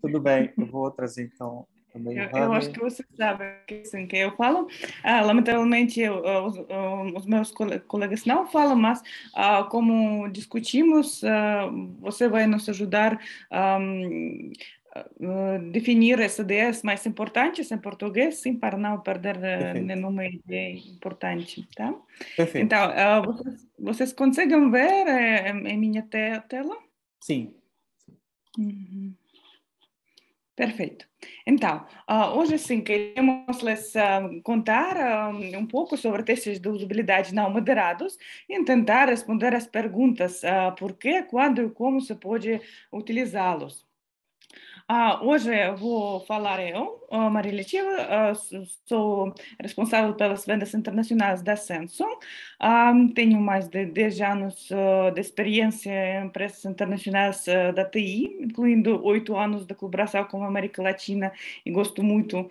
Tudo bem, eu vou trazer então também o Eu acho Rami. que você sabe que, assim, que eu falo. Lamentavelmente, os meus colegas não falam, mas como discutimos, você vai nos ajudar a definir as ideias mais importantes em português, sim, para não perder Perfeito, nenhuma ideia importante, tá? perfeito. Então, vocês conseguem ver em minha tela? Sim, Uhum. Perfeito. Então, hoje sim queremos lhes contar um pouco sobre testes de usabilidade não moderados e tentar responder as perguntas por quê, quando e como se pode utilizá-los. Hoje eu vou falar Maria Ilicheva, sou responsável pelas vendas internacionais da Samsung. Tenho mais de 10 anos de experiência em empresas internacionais da TI, incluindo 8 anos de colaboração com a América Latina e gosto muito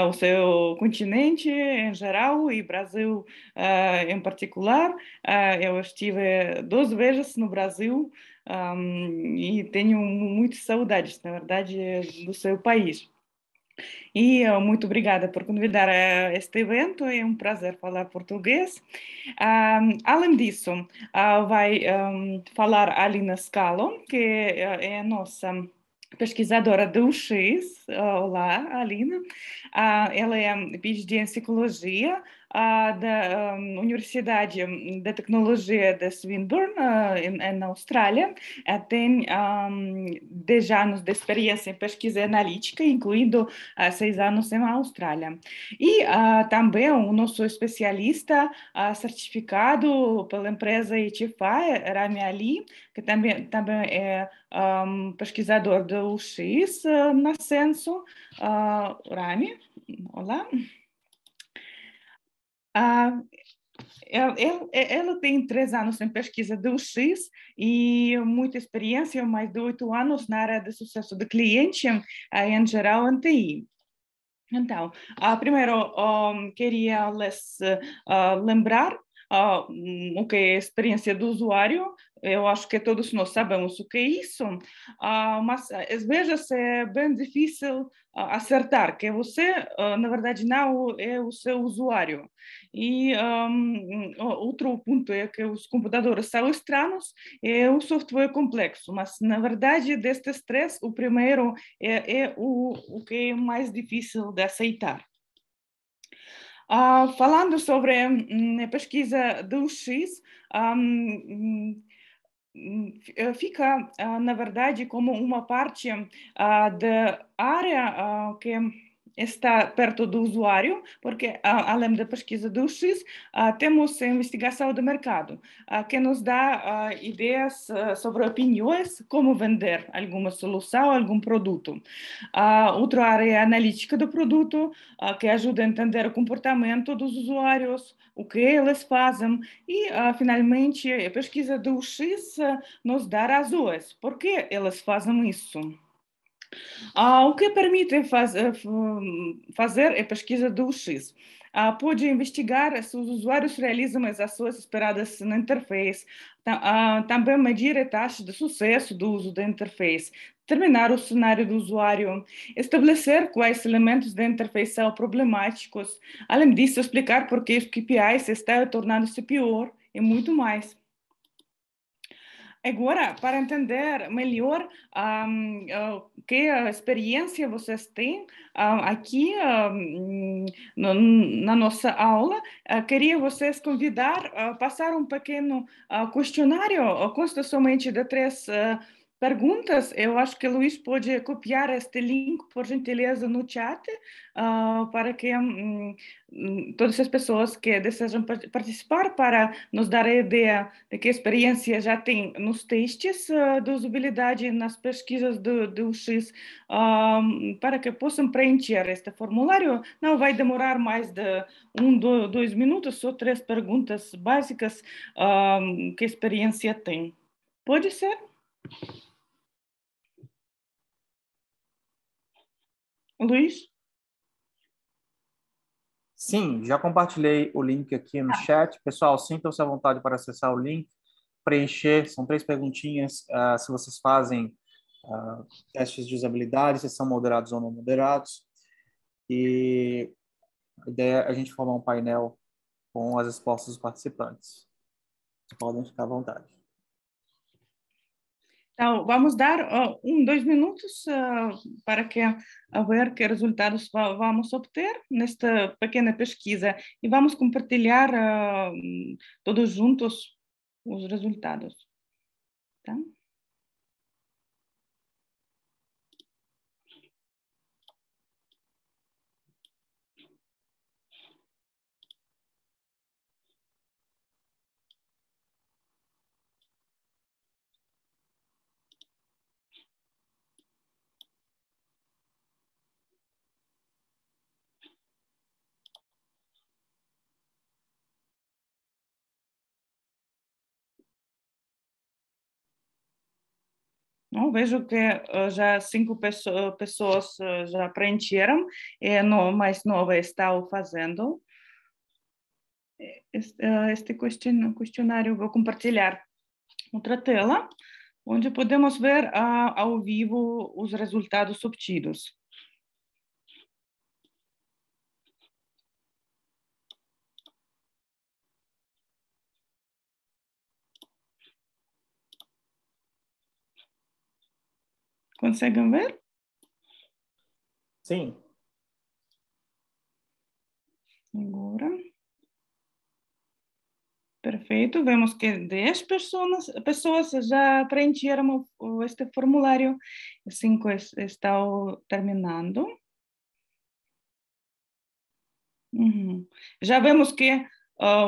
o seu continente em geral e Brasil em particular. Eu estive 12 vezes no Brasil. E tenho muitas saudades, na verdade, do seu país. E muito obrigada por convidar a este evento, é um prazer falar português. Além disso, vai falar a Alena Skalon, que é a nossa pesquisadora do UX. Olá, Alina. Ela é PhD em Psicologia da Universidade da Tecnologia de Swinburne, na Austrália. Tem 10 anos de experiência em pesquisa analítica, incluindo 6 anos na Austrália. E também o nosso especialista certificado pela empresa Ilicheva, Rami Ali, que também é pesquisador do UX na Censo. Rami, olá. Ela tem 3 anos em pesquisa de UX e muita experiência, mais de 8 anos na área de sucesso do cliente, em geral, em TI. Então, primeiro, queria lhes lembrar o que é a experiência do usuário. Eu acho que todos nós sabemos o que é isso, mas às vezes é bem difícil acertar que você, na verdade, não é o seu usuário. E outro ponto é que os computadores são estranhos e o software é complexo, mas, na verdade, destes três, o primeiro é o que é mais difícil de aceitar. Falando sobre a pesquisa do X, fica, na verdade, como uma parte da área que está perto do usuário, porque, além da pesquisa do X, temos a investigação do mercado, que nos dá ideias sobre opiniões, como vender alguma solução, algum produto. Outra área é a analítica do produto, que ajuda a entender o comportamento dos usuários, o que eles fazem, e, finalmente, a pesquisa do X nos dá razões, por que eles fazem isso. O que permite fazer a pesquisa do UX? Pode investigar se os usuários realizam as ações esperadas na interface, também medir a taxa de sucesso do uso da interface, determinar o cenário do usuário, estabelecer quais elementos da interface são problemáticos, além disso, explicar por que os KPIs estão tornando-se pior e muito mais. Agora, para entender melhor que experiência vocês têm aqui na nossa aula, queria vocês convidar a passar um pequeno questionário, consta somente de 3 perguntas. Eu acho que o Luís pode copiar este link, por gentileza, no chat, para que todas as pessoas que desejam participar, para nos dar a ideia de que experiência já tem nos testes de usabilidade, nas pesquisas do UX, para que possam preencher este formulário. Não vai demorar mais de 2 minutos, só 3 perguntas básicas que experiência tem. Pode ser? Luís? sim, já compartilhei o link aqui no chat. Pessoal, sintam-se à vontade para acessar o link, preencher. São 3 perguntinhas. Se vocês fazem testes de usabilidade, se são moderados ou não moderados. E a ideia é a gente formar um painel com as respostas dos participantes. Podem ficar à vontade. Então, vamos dar 2 minutos para ver que resultados vamos obter nesta pequena pesquisa e vamos compartilhar todos juntos os resultados. Tá? Não, vejo que já 5 pessoas já preencheram, e mais 9 estão fazendo. Este questionário vou compartilhar outra tela, onde podemos ver ao vivo os resultados obtidos. Conseguem ver? Sim. Agora. Perfeito. Vemos que 10 pessoas já preencheram este formulário. 5 estão terminando. Já vemos que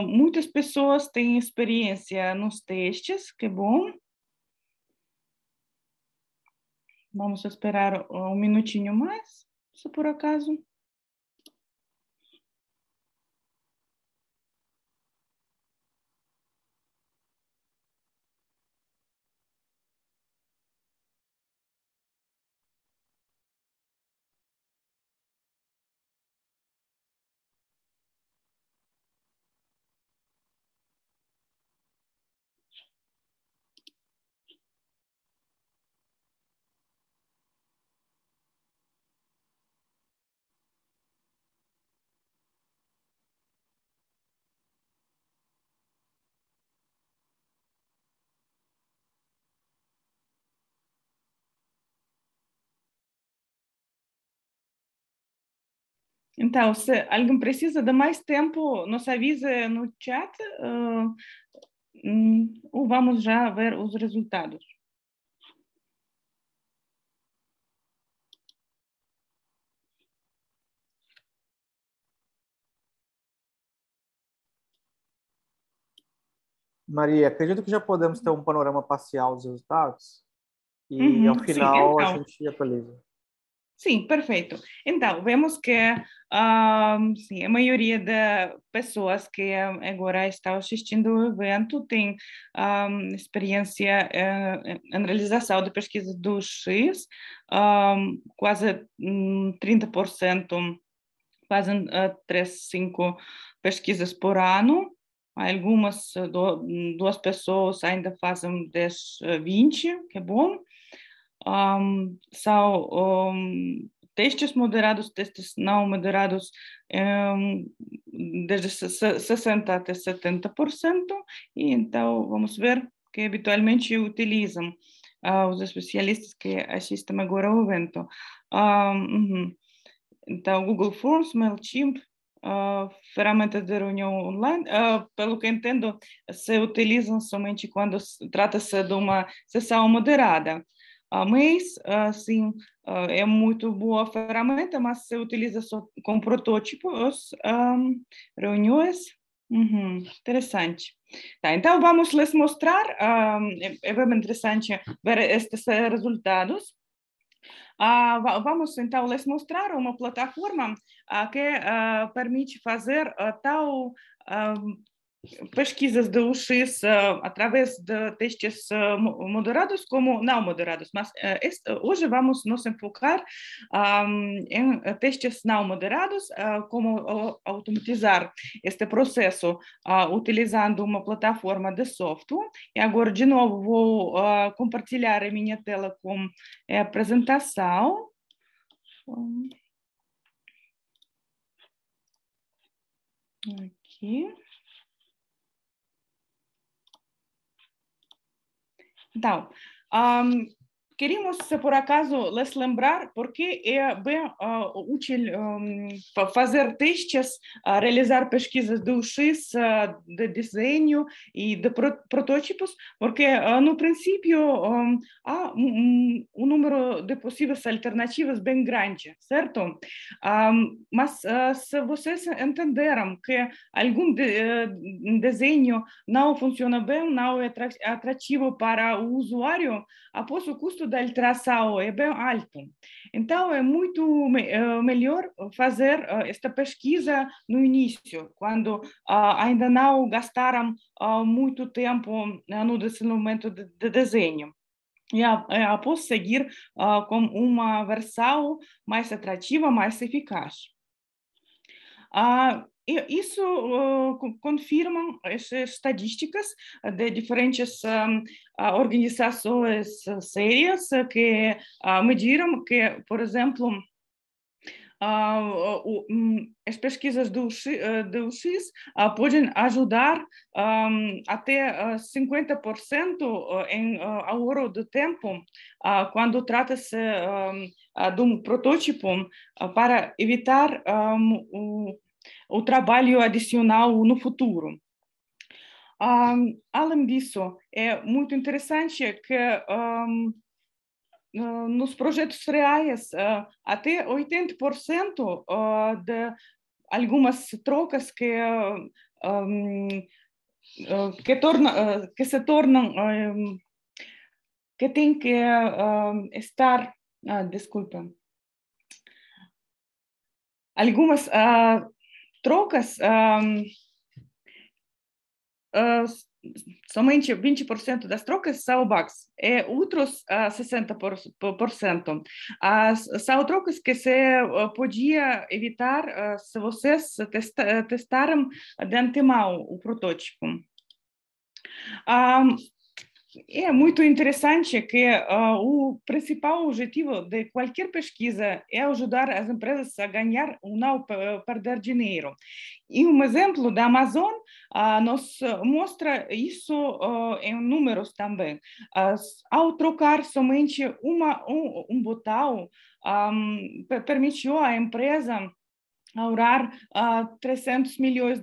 muitas pessoas têm experiência nos testes, que bom. Vamos esperar um minutinho mais, se por acaso. Então, se alguém precisa de mais tempo, nos avise no chat ou vamos já ver os resultados. Maria, acredito que já podemos ter um panorama parcial dos resultados e ao Sim, final a então. gente atualiza. Sim, perfeito. Então, vemos que sim, a maioria das pessoas que agora estão assistindo o evento tem experiência em realização de pesquisa do X, quase 30% fazem 3, 5 pesquisas por ano. Algumas, 2 pessoas ainda fazem 10, 20, que é bom. São testes moderados, testes não moderados, desde 60% até 70%, e então vamos ver que habitualmente utilizam os especialistas que assistem agora ao evento. Então, Google Forms, MailChimp, ferramentas de reunião online, pelo que entendo, se utilizam somente quando trata-se de uma sessão moderada. Mas, sim, é muito boa ferramenta, mas se utiliza só com protótipos, reuniões, interessante. Tá, então, vamos lhes mostrar, é bem interessante ver estes resultados. Vamos então lhes mostrar uma plataforma que permite fazer tal pesquisas de UX através de testes moderados como não moderados, mas hoje vamos nos enfocar em testes não moderados, como automatizar este processo utilizando uma plataforma de software. E agora, de novo, vou compartilhar a minha tela com a apresentação. Aqui. Então, queríamos, por acaso, lhes lembrar porque é bem útil fazer testes, realizar pesquisas de UX, de desenho e de protótipos, porque no princípio há um número de possíveis alternativas bem grande, certo? Mas se vocês entenderam que algum desenho não funciona bem, não é atrativo para o usuário, após o custo da alteração é bem alto. Então, é muito melhor fazer esta pesquisa no início, quando ainda não gastaram muito tempo no desenvolvimento de desenho. E após seguir com uma versão mais atrativa, mais eficaz. Isso confirmam as estatísticas de diferentes organizações sérias que mediram que, por exemplo, as pesquisas do UX podem ajudar até 50% em ahorro de tempo quando trata-se de um protótipo para evitar o trabalho adicional no futuro. Além disso, é muito interessante que nos projetos reais, até 80% de algumas trocas que se tornam, que tem que estar, desculpa, algumas trocas somente 20% das trocas são bugs, e outros 60% são trocas que se podia evitar se vocês testaram de antemão o protótipo. É muito interessante que o principal objetivo de qualquer pesquisa é ajudar as empresas a ganhar ou não perder dinheiro. E um exemplo da Amazon nos mostra isso em números também. Ao trocar somente um botão, permitiu à empresa ahorrar $300 milhões.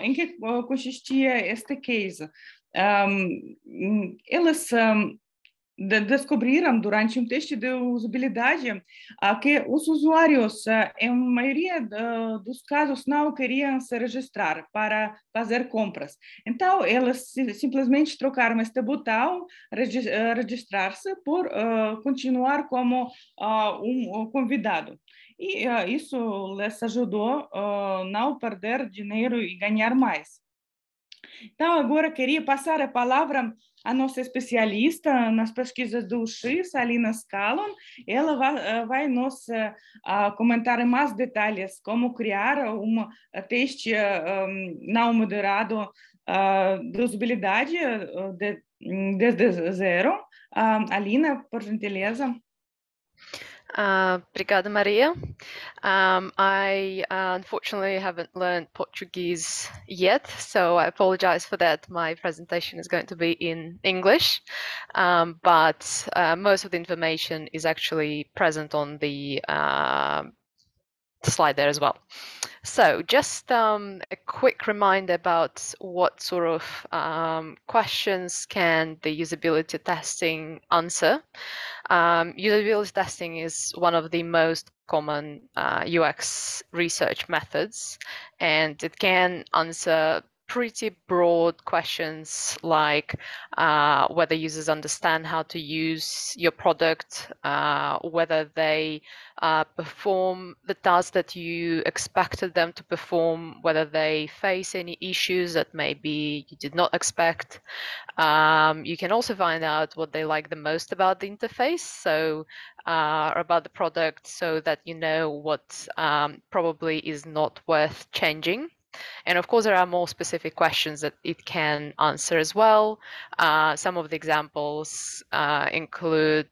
Em que consistia este case? Eles descobriram durante um teste de usabilidade que os usuários, em maioria dos casos, não queriam se registrar para fazer compras. Então, eles simplesmente trocaram este botão, registrar-se, por continuar como um convidado. E isso les ajudou a não perder dinheiro e ganhar mais. Então, agora queria passar a palavra à nossa especialista nas pesquisas do UX, Alena Skalon. Ela vai nos comentar em mais detalhes como criar um teste não moderado de usabilidade desde zero. Alena, por gentileza. Obrigada, Maria. I unfortunately haven't learned Portuguese yet, so I apologize for that. My presentation is going to be in English, but most of the information is actually present on the slide there as well. So just a quick reminder about what sort of questions can the usability testing answer. Usability testing is one of the most common UX research methods, and it can answer pretty broad questions like whether users understand how to use your product, whether they perform the tasks that you expected them to perform, whether they face any issues that maybe you did not expect. You can also find out what they like the most about the interface, so about the product, so that you know what probably is not worth changing. And of course, there are more specific questions that it can answer as well. Some of the examples include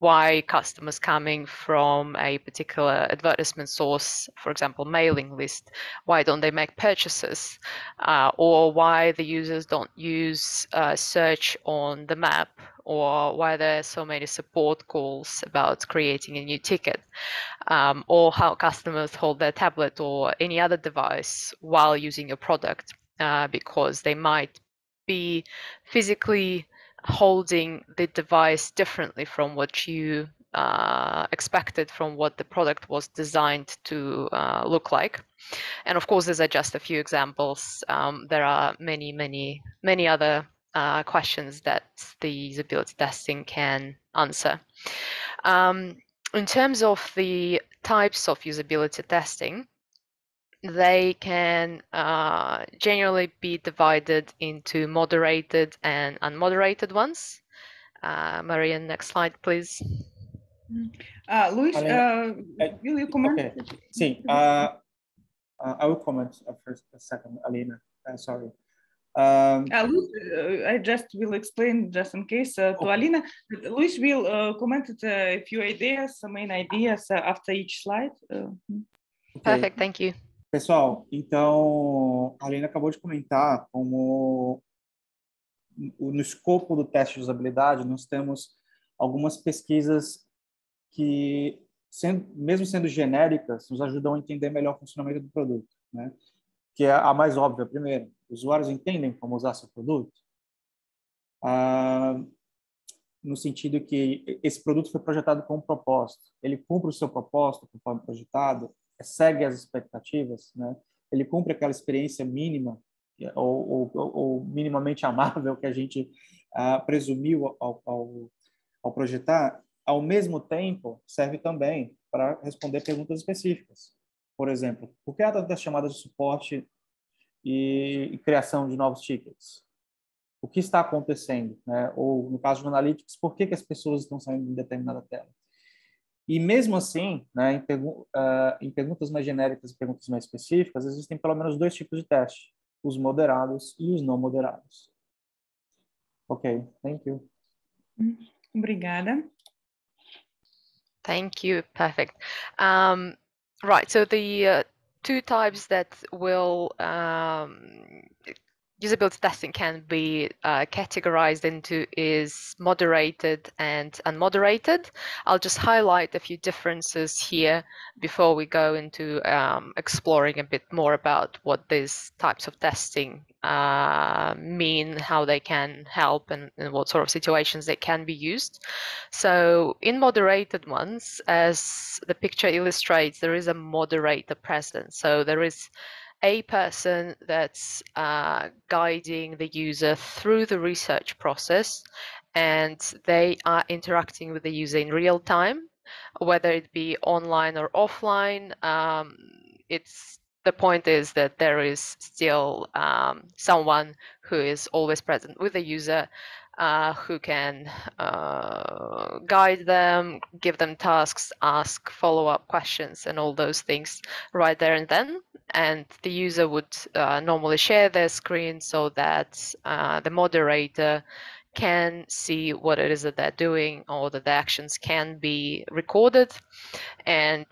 why customers coming from a particular advertisement source, for example, mailing list, why don't they make purchases? Or why the users don't use search on the map, or why there are so many support calls about creating a new ticket, or how customers hold their tablet or any other device while using your product, because they might be physically holding the device differently from what you expected, from what the product was designed to look like. And of course, these are just a few examples. There are many other questions that the usability testing can answer. In terms of the types of usability testing, they can generally be divided into moderated and unmoderated ones. Maria, next slide, please. Luis, will you comment? Okay. Sim, I will comment first, a second, Alena. Sorry. Luis, I just will explain just in case to Alena. Luis will comment a few ideas, some main ideas after each slide. Perfect, thank you. Pessoal, então, a Alena acabou de comentar como no escopo do teste de usabilidade nós temos algumas pesquisas que, mesmo sendo genéricas, nos ajudam a entender melhor o funcionamento do produto, né? Que é a mais óbvia. Primeiro, usuários entendem como usar seu produto? No sentido que esse produto foi projetado com um propósito. Ele cumpre o seu propósito conforme projetado? Segue as expectativas, né? Ele cumpre aquela experiência mínima ou minimamente amável que a gente presumiu ao projetar? Ao mesmo tempo, serve também para responder perguntas específicas. Por exemplo, por que há tantas chamadas de suporte e criação de novos tickets? O que está acontecendo, né? Ou, no caso do Analytics, por que as pessoas estão saindo de determinada tela? E mesmo assim, né, em perguntas mais genéricas e perguntas mais específicas, existem pelo menos dois tipos de teste, os moderados e os não moderados. Ok, thank you. Obrigada. Thank you, perfect. Right, so the two types that will usability testing can be categorized into is moderated and unmoderated. I'll just highlight a few differences here before we go into exploring a bit more about what these types of testing mean, how they can help, and what sort of situations they can be used. So in moderated ones, as the picture illustrates, there is a moderator present. So there is a person that's guiding the user through the research process, and they are interacting with the user in real time, whether it be online or offline. The point is that there is still someone who is always present with the user, who can guide them, give them tasks, ask follow-up questions, and all those things right there and then. And the user would normally share their screen so that the moderator can see what it is that they're doing, or that the actions can be recorded. And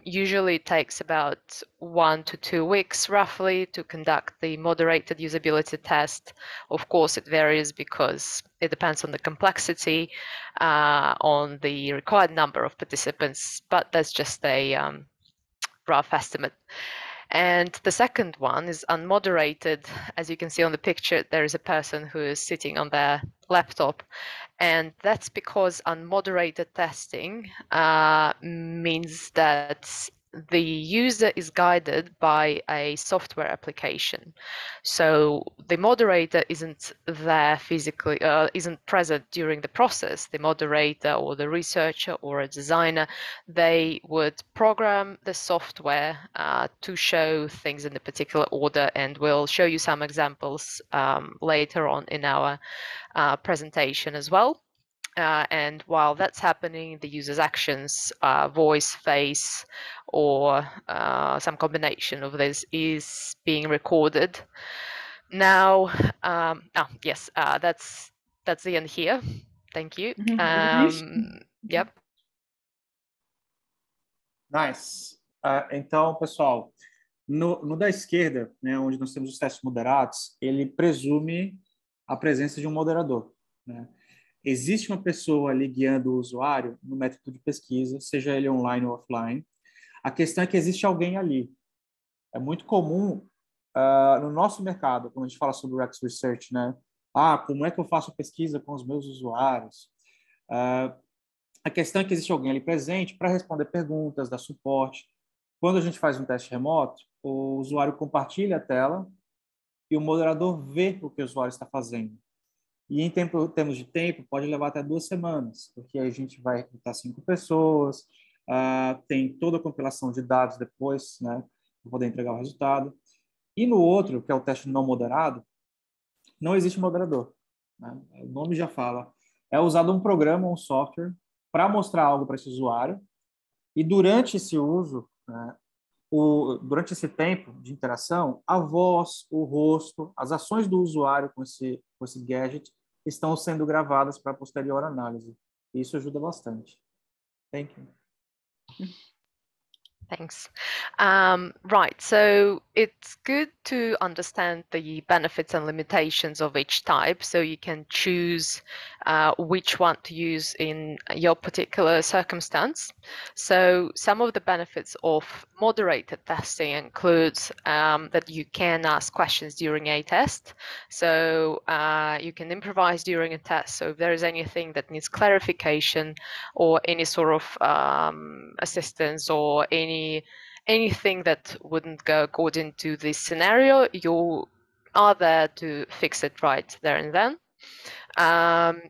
usually it takes about 1 to 2 weeks roughly to conduct the moderated usability test. Of course, it varies because it depends on the complexity, on the required number of participants, but that's just a rough estimate. And the second one is unmoderated. As you can see on the picture, there is a person who is sitting on their laptop. And that's because unmoderated testing means that the user is guided by a software application. So the moderator isn't there physically, isn't present during the process. The moderator or the researcher or a designer, they would program the software to show things in a particular order, and we'll show you some examples later on in our presentation as well. And while that's happening, the user's actions, voice, face, or some combination of this is being recorded. Now, yes, that's the end here. Thank you. Yep. Nice. Então, pessoal, no da esquerda, né, onde nós temos os testes moderados, ele presume a presença de um moderador, né? Existe uma pessoa ali guiando o usuário no método de pesquisa, seja ele online ou offline. A questão é que existe alguém ali. É muito comum no nosso mercado, quando a gente fala sobre UX Research, né? Como é que eu faço pesquisa com os meus usuários? A questão é que existe alguém ali presente para responder perguntas, dar suporte. Quando a gente faz um teste remoto, o usuário compartilha a tela e o moderador vê o que o usuário está fazendo. E em termos de tempo, pode levar até 2 semanas, porque a gente vai recrutar 5 pessoas, tem toda a compilação de dados depois, né, para poder entregar o resultado. E no outro, que é o teste não moderado, não existe moderador, né? O nome já fala. É usado um programa, um software, para mostrar algo para esse usuário, e durante esse uso, né, durante esse tempo de interação, a voz, o rosto, as ações do usuário com esse gadget estão sendo gravadas para posterior análise. Isso ajuda bastante. Thank you. Thanks. Right, so it's good to understand the benefits and limitations of each type, so you can choose which one to use in your particular circumstance. So some of the benefits of moderated testing includes that you can ask questions during a test. So you can improvise during a test. So if there is anything that needs clarification or any sort of assistance or anything that wouldn't go according to this scenario, you are there to fix it right there and then.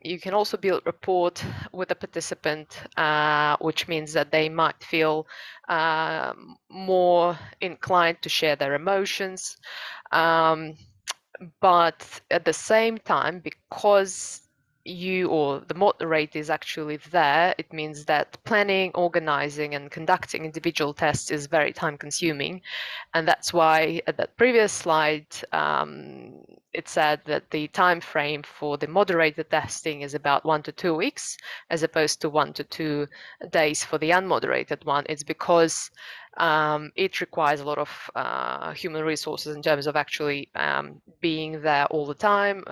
You can also build rapport with the participant, which means that they might feel more inclined to share their emotions. But at the same time, because you or the moderator is actually there, it means that planning, organizing, and conducting individual tests is very time consuming. And that's why at that previous slide, it said that the time frame for the moderated testing is about 1 to 2 weeks, as opposed to 1 to 2 days for the unmoderated one. It's because it requires a lot of human resources in terms of actually being there all the time,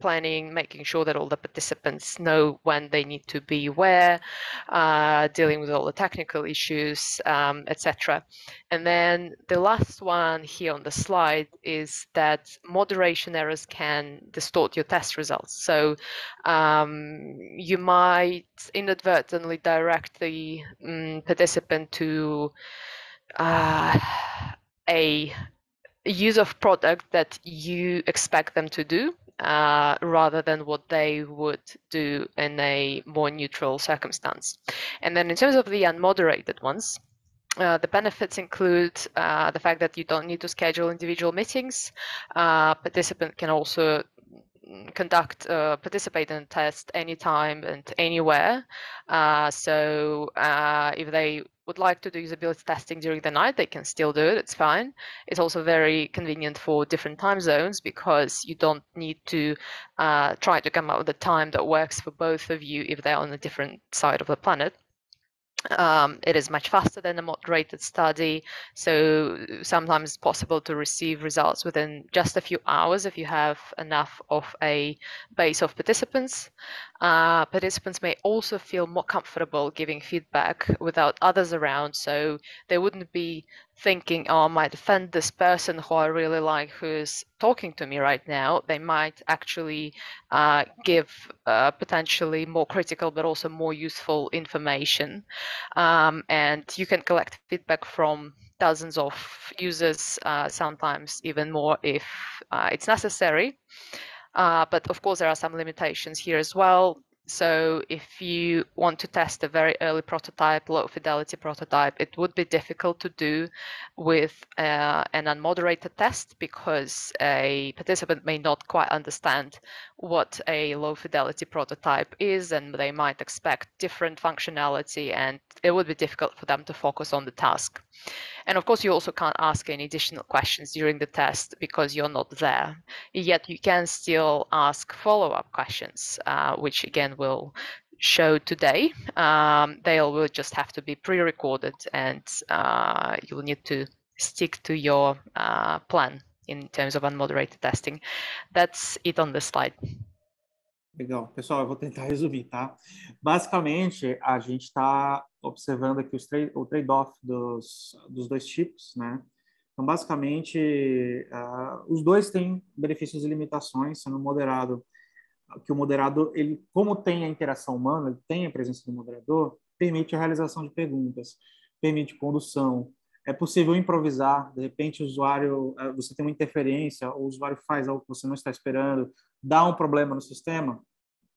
planning, making sure that all the participants know when they need to be where, dealing with all the technical issues, etc. And then the last one here on the slide is that moderation errors can distort your test results. So you might inadvertently direct the participant to a use of product that you expect them to do, rather than what they would do in a more neutral circumstance. And then in terms of the unmoderated ones, the benefits include the fact that you don't need to schedule individual meetings. Participant can also participate in a test anytime and anywhere. So if they would like to do usability testing during the night, they can still do it. It's fine. It's also very convenient for different time zones because you don't need to try to come up with a time that works for both of you if they're on a different side of the planet. It is much faster than a moderated study, so sometimes it's possible to receive results within just a few hours if you have enough of a base of participants. Participants may also feel more comfortable giving feedback without others around, so they wouldn't be thinking, oh, I might offend this person who I really like, who's talking to me right now, they might actually give potentially more critical but also more useful information. And you can collect feedback from dozens of users, sometimes even more if it's necessary. But of course, there are some limitations here as well. So if you want to test a very early prototype, low fidelity prototype, it would be difficult to do with an unmoderated test, because a participant may not quite understand what a low fidelity prototype is, and they might expect different functionality, and it would be difficult for them to focus on the task. And of course, you also can't ask any additional questions during the test because you're not there. Yet you can still ask follow-up questions, which again we'll show today. They will just have to be pre-recorded, and you'll need to stick to your plan in terms of unmoderated testing. That's it on the slide. Legal. Pessoal, eu vou tentar resumir, tá? Basicamente, a gente está observando aqui o trade-off dos dois tipos, né? Então, basicamente, os dois têm benefícios e limitações, sendo moderado, que o moderado, ele, como tem a interação humana, ele tem a presença do moderador, permite a realização de perguntas, permite condução, é possível improvisar, de repente o usuário, você tem uma interferência, o usuário faz algo que você não está esperando, dá um problema no sistema,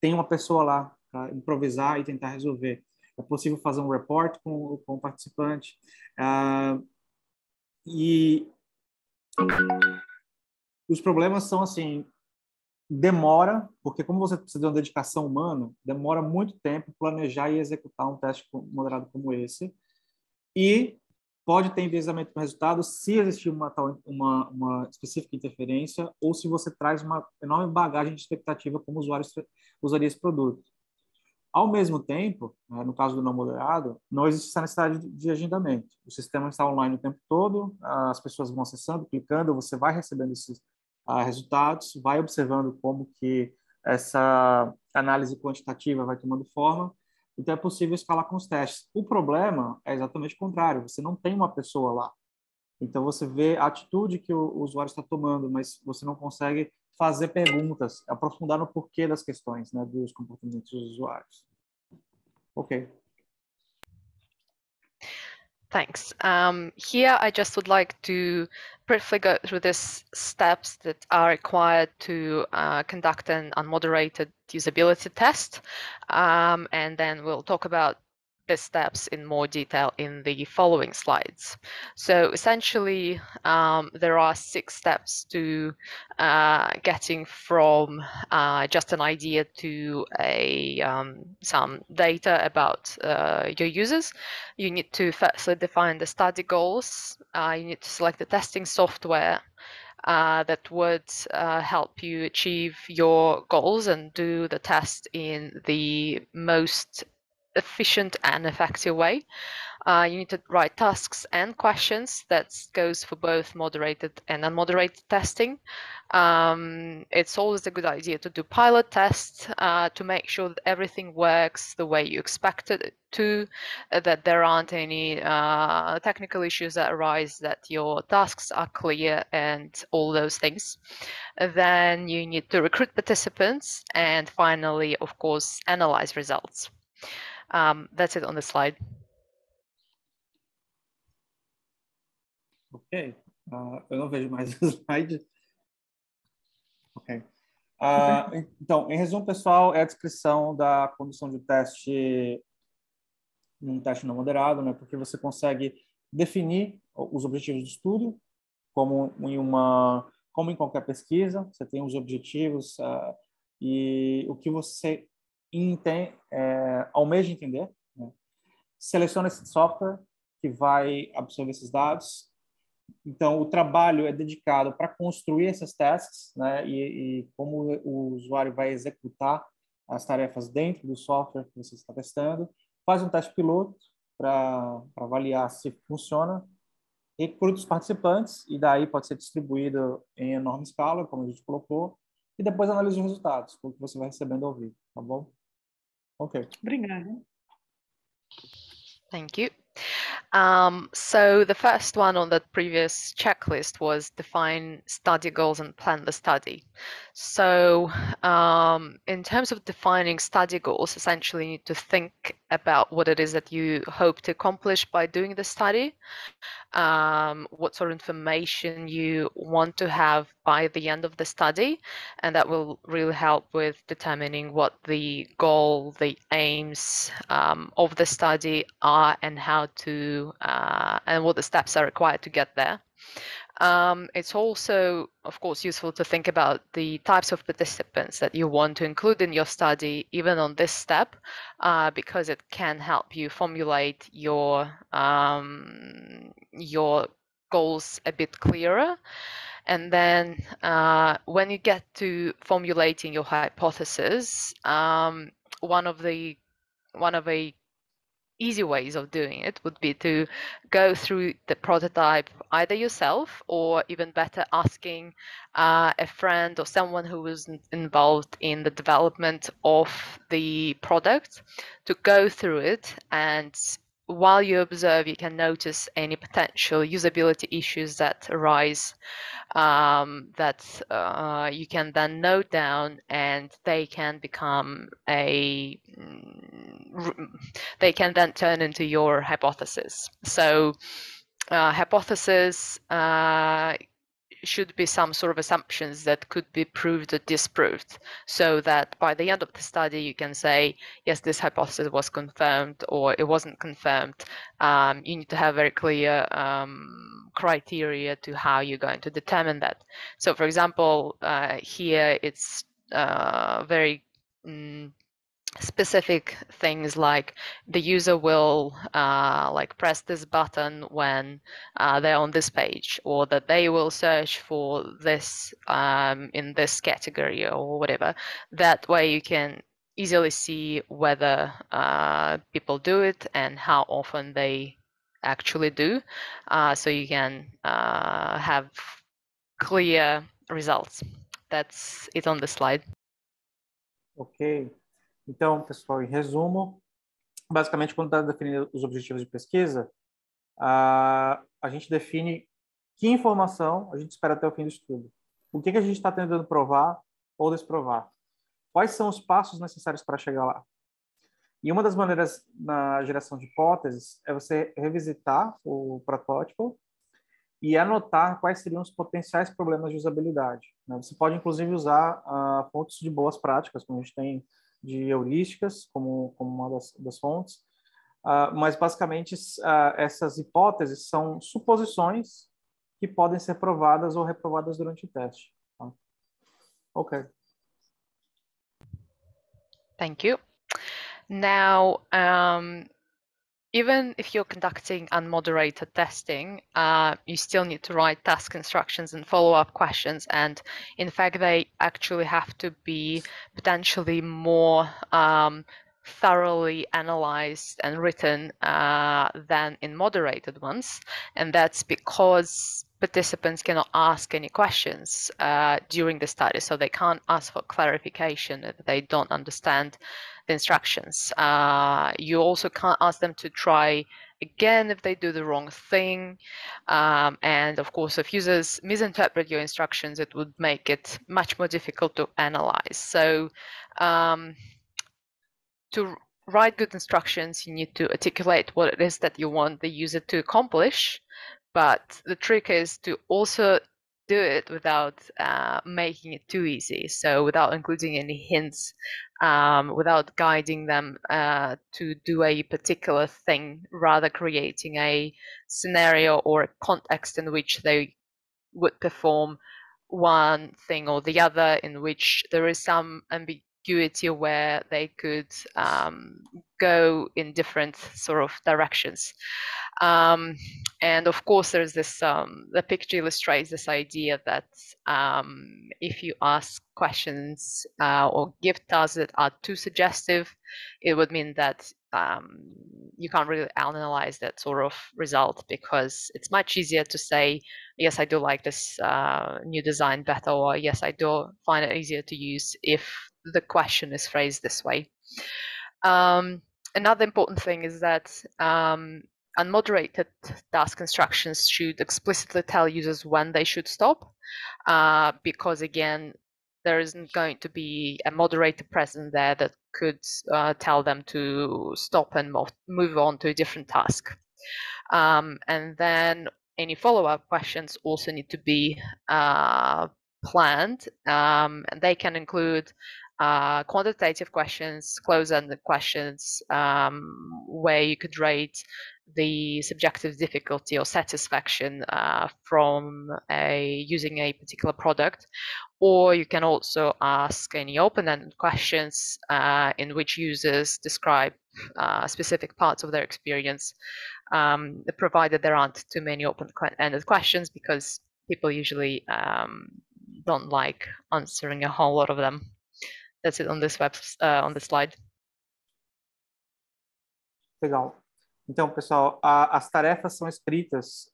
tem uma pessoa lá para improvisar e tentar resolver. É possível fazer um report com o participante. E os problemas são assim, demora, porque como você precisa de uma dedicação humana, demora muito tempo planejar e executar um teste moderado como esse. E pode ter enviesamento no resultado se existir uma específica interferência ou se você traz uma enorme bagagem de expectativa como o usuário usaria esse produto. Ao mesmo tempo, no caso do não moderado, não existe essa necessidade de agendamento. O sistema está online o tempo todo, as pessoas vão acessando, clicando, você vai recebendo esses resultados, vai observando como que essa análise quantitativa vai tomando forma. Então, é possível escalar com os testes. O problema é exatamente o contrário. Você não tem uma pessoa lá. Então, você vê a atitude que o usuário está tomando, mas você não consegue fazer perguntas, aprofundar no porquê das questões, né, dos comportamentos dos usuários. Ok. Thanks. Here, I just would like to briefly go through these steps that are required to conduct an unmoderated usability test, and then we'll talk about the steps in more detail in the following slides. So essentially, there are 6 steps to getting from just an idea to some data about your users. You need to firstly define the study goals. You need to select the testing software that would help you achieve your goals and do the test in the most efficient and effective way. You need to write tasks and questions. That goes for both moderated and unmoderated testing. It's always a good idea to do pilot tests to make sure that everything works the way you expected it to, that there aren't any technical issues that arise, that your tasks are clear, and all those things. Then you need to recruit participants, and finally, of course, analyze results. That's it on the slide. Ok. Eu não vejo mais o slide. Ok. Então, em resumo, pessoal, é a descrição da condução de teste num teste não moderado, né? Porque você consegue definir os objetivos do estudo, como em qualquer pesquisa, você tem os objetivos e o que você almeja entender, né? Seleciona esse software que vai absorver esses dados. Então, o trabalho é dedicado para construir essas tasks, né? E como o usuário vai executar as tarefas dentro do software que você está testando. Faz um teste piloto para avaliar se funciona. Recruta os participantes e daí pode ser distribuído em enorme escala, como a gente colocou. E depois analisa os resultados, o que você vai recebendo ao vivo, tá bom? Ok. Obrigada. Thank you. So the first one on the previous checklist was define study goals and plan the study. So in terms of defining study goals, essentially you need to think about what it is that you hope to accomplish by doing the study, what sort of information you want to have by the end of the study, and that will really help with determining what the goal, the aims of the study are, and how to and what the steps are required to get there. It's also, of course, useful to think about the types of participants that you want to include in your study, even on this step, because it can help you formulate your goals a bit clearer. And then when you get to formulating your hypothesis, one of the easy ways of doing it would be to go through the prototype either yourself, or even better, asking a friend or someone who was involved in the development of the product to go through it. And while you observe, you can notice any potential usability issues that arise, that you can then note down, and they can become they can then turn into your hypothesis. So hypothesis should be some sort of assumptions that could be proved or disproved, so that by the end of the study you can say, yes, this hypothesis was confirmed or it wasn't confirmed. You need to have very clear criteria to how you're going to determine that. So for example, here it's very specific things like the user will like press this button when they're on this page, or that they will search for this in this category or whatever. That way you can easily see whether people do it and how often they actually do, so you can have clear results. That's it on the slide. Ok. Então, pessoal, em resumo, basicamente, quando está definindo os objetivos de pesquisa, a gente define que informação a gente espera até o fim do estudo. O que a gente está tentando provar ou desprovar? Quais são os passos necessários para chegar lá? E uma das maneiras na geração de hipóteses é você revisitar o protótipo e anotar quais seriam os potenciais problemas de usabilidade. Você pode, inclusive, usar fontes de boas práticas, como a gente tem de heurísticas, como uma das fontes, mas, basicamente, essas hipóteses são suposições que podem ser provadas ou reprovadas durante o teste. Ok. Thank you. Now, even if you're conducting unmoderated testing, you still need to write task instructions and follow-up questions. And in fact, they actually have to be potentially more thoroughly analyzed and written than in moderated ones. And that's because participants cannot ask any questions during the study. So they can't ask for clarification if they don't understand the instructions. You also can't ask them to try again if they do the wrong thing. And of course, if users misinterpret your instructions, it would make it much more difficult to analyze. So to write good instructions, you need to articulate what it is that you want the user to accomplish. But the trick is to also do it without making it too easy. So without including any hints, without guiding them to do a particular thing, rather creating a scenario or a context in which they would perform one thing or the other, in which there is some ambiguity where they could go in different sort of directions. And of course, there's this, the picture illustrates this idea that if you ask questions or give tasks that are too suggestive, it would mean that you can't really analyze that sort of result, because it's much easier to say, yes, I do like this new design better, or yes, I do find it easier to use, if the question is phrased this way. Another important thing is that unmoderated task instructions should explicitly tell users when they should stop, because again, there isn't going to be a moderator present there that could tell them to stop and move on to a different task. And then any follow-up questions also need to be planned, and they can include quantitative questions, close-ended questions, where you could rate the subjective difficulty or satisfaction from using a particular product. Or you can also ask any open-ended questions in which users describe specific parts of their experience, provided there aren't too many open-ended questions, because people usually don't like answering a whole lot of them. That's it on this on this slide. Legal. Então, pessoal, as tarefas são escritas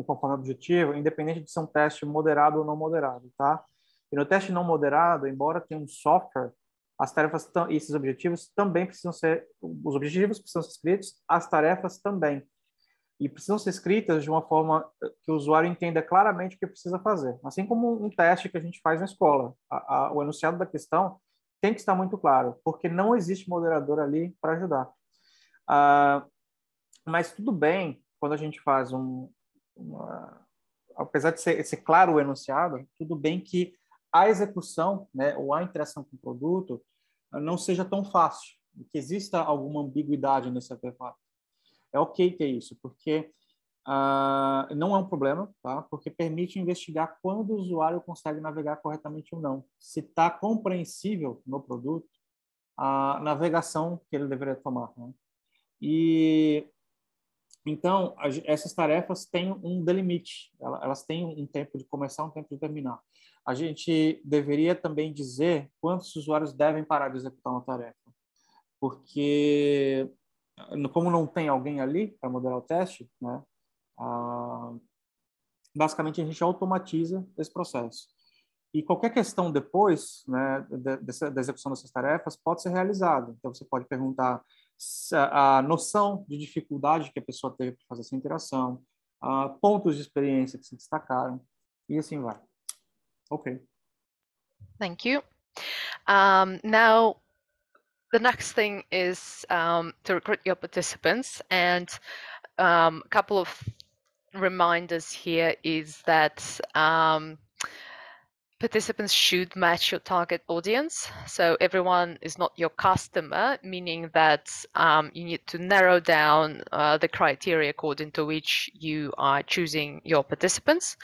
conforme objetivo, independente de ser um teste moderado ou não moderado, tá? E no teste não moderado, embora tenha um software, as tarefas e esses objetivos também precisam ser, os objetivos precisam ser escritos, as tarefas também. E precisam ser escritas de uma forma que o usuário entenda claramente o que precisa fazer. Assim como um teste que a gente faz na escola. O enunciado da questão tem que estar muito claro, porque não existe moderador ali para ajudar. Mas tudo bem quando a gente faz apesar de ser claro o enunciado, tudo bem que a execução, né, ou a interação com o produto não seja tão fácil, que exista alguma ambiguidade nesse artefato. É ok ter isso, porque não é um problema, tá? Porque permite investigar quando o usuário consegue navegar corretamente ou não. Se está compreensível no produto, a navegação que ele deveria tomar, né? E então essas tarefas têm um delimite, elas têm um tempo de começar, um tempo de terminar. A gente deveria também dizer quantos usuários devem parar de executar uma tarefa, porque como não tem alguém ali para moderar o teste, né, basicamente a gente automatiza esse processo. E qualquer questão depois, né, da execução dessas tarefas pode ser realizada. Então, você pode perguntar a noção de dificuldade que a pessoa teve para fazer essa interação, pontos de experiência que se destacaram, e assim vai. Ok. Thank you. Now, the next thing is to recruit your participants, and a couple of reminders here is that participants should match your target audience. So everyone is not your customer, meaning that you need to narrow down the criteria according to which you are choosing your participants.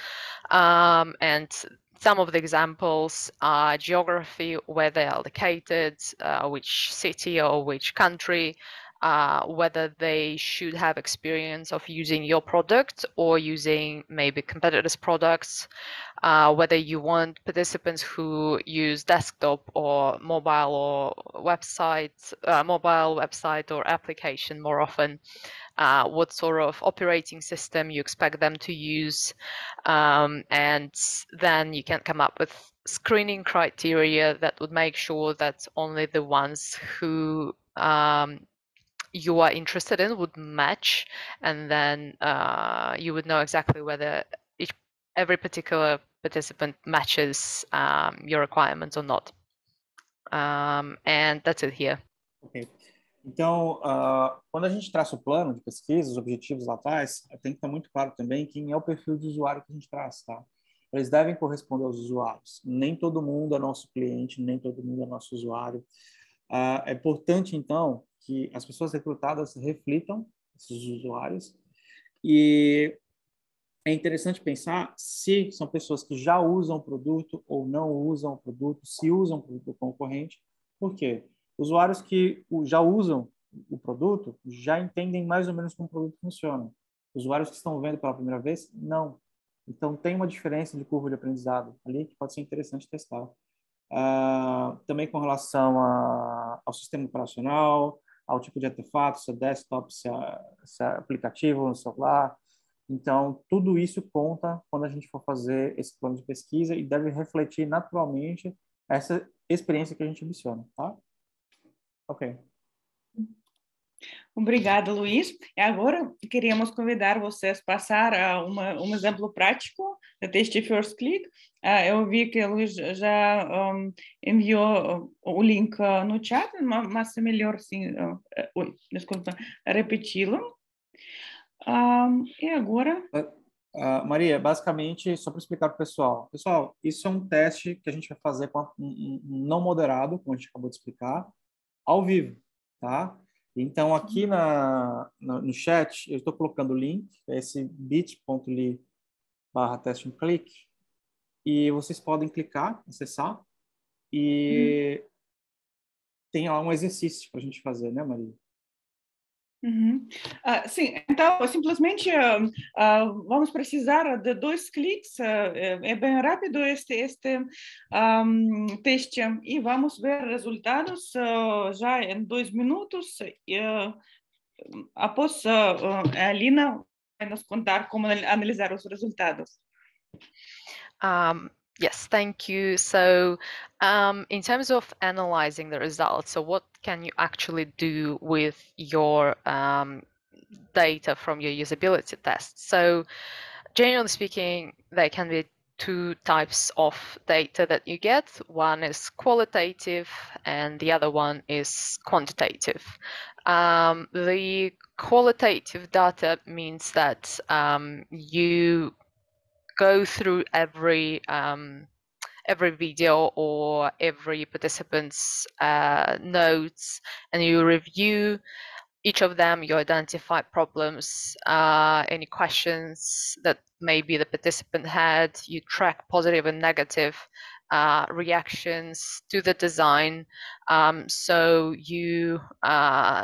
And some of the examples are geography, where they are located, which city or which country, whether they should have experience of using your product or using maybe competitors' products, whether you want participants who use desktop or mobile website or application more often, what sort of operating system you expect them to use, and then you can come up with screening criteria that would make sure that only the ones who you are interested in would match, and then you would know exactly whether every particular participant matches your requirements or not. And that's it here. Ok. Então, quando a gente traça o plano de pesquisa, os objetivos lá atrás, tem que estar muito claro também quem é o perfil de usuário que a gente traça, tá? Eles devem corresponder aos usuários. Nem todo mundo é nosso cliente, nem todo mundo é nosso usuário. É importante, então, que as pessoas recrutadas reflitam esses usuários, e é interessante pensar se são pessoas que já usam o produto ou não usam o produto, se usam o produto concorrente. Por quê? Usuários que já usam o produto já entendem mais ou menos como o produto funciona. Usuários que estão vendo pela primeira vez, não. Então, tem uma diferença de curva de aprendizado ali que pode ser interessante testar. Também com relação ao sistema operacional, ao tipo de artefato, se é desktop, se é aplicativo no celular. Então, tudo isso conta quando a gente for fazer esse plano de pesquisa e deve refletir naturalmente essa experiência que a gente ambiciona, tá? Ok. Obrigada, Luiz. E agora queríamos convidar vocês a passar um exemplo prático do teste First Click. Eu vi que o Luiz já enviou o link no chat, mas é melhor sim, desculpa, repeti-lo. E agora? Maria, basicamente, só para explicar para o pessoal. Pessoal, isso é um teste que a gente vai fazer com um não moderado, como a gente acabou de explicar, ao vivo, tá? Então, aqui no chat, eu estou colocando o link, é esse bit.ly/testingclick, e vocês podem clicar, acessar, e tem lá um exercício para a gente fazer, né, Maria? Sim, então, simplesmente vamos precisar de 2 cliques, é bem rápido este teste, e vamos ver resultados já em 2 minutos. Após a Alena vai nos contar como analisar os resultados. Yes, thank you. So in terms of analyzing the results, so what can you actually do with your data from your usability tests? So generally speaking, there can be 2 types of data that you get. One is qualitative and the other one is quantitative. The qualitative data means that you go through every video or every participant's notes, and you review each of them. You identify problems, any questions that maybe the participant had. You track positive and negative reactions to the design. So you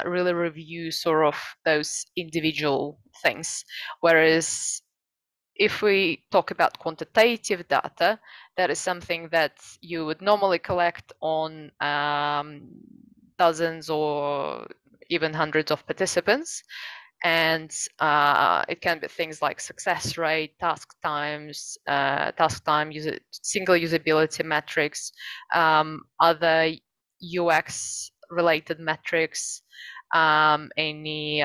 really review sort of those individual things. Whereas if we talk about quantitative data, that is something that you would normally collect on dozens or even hundreds of participants. And it can be things like success rate, task time, single usability metrics, other UX related metrics, any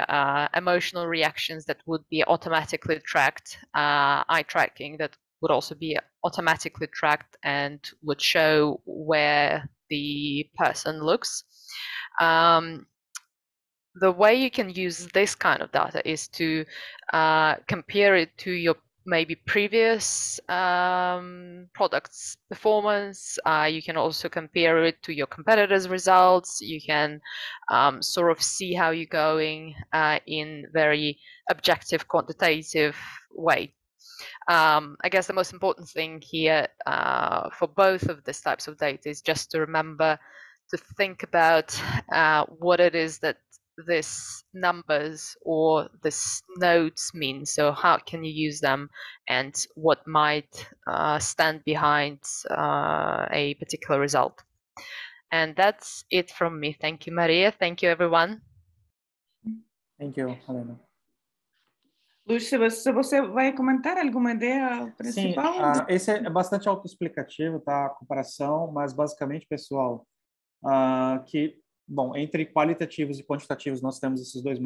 emotional reactions that would be automatically tracked, eye tracking that would also be automatically tracked and would show where the person looks. The way you can use this kind of data is to compare it to your maybe previous products performance. You can also compare it to your competitors' results. You can sort of see how you're going in very objective, quantitative way. I guess the most important thing here for both of these types of data is just to remember to think about what it is that this numbers or this nodes mean. So how can you use them and what might stand behind a particular result. And that's it from me. Thank you, Maria. Thank you, everyone. Thank you, Alena. Luiz, se você vai comentar alguma ideia principal? Sim, esse é bastante autoexplicativo, tá? A comparação, mas basicamente, pessoal, bom, entre qualitativos e quantitativos nós temos esses dois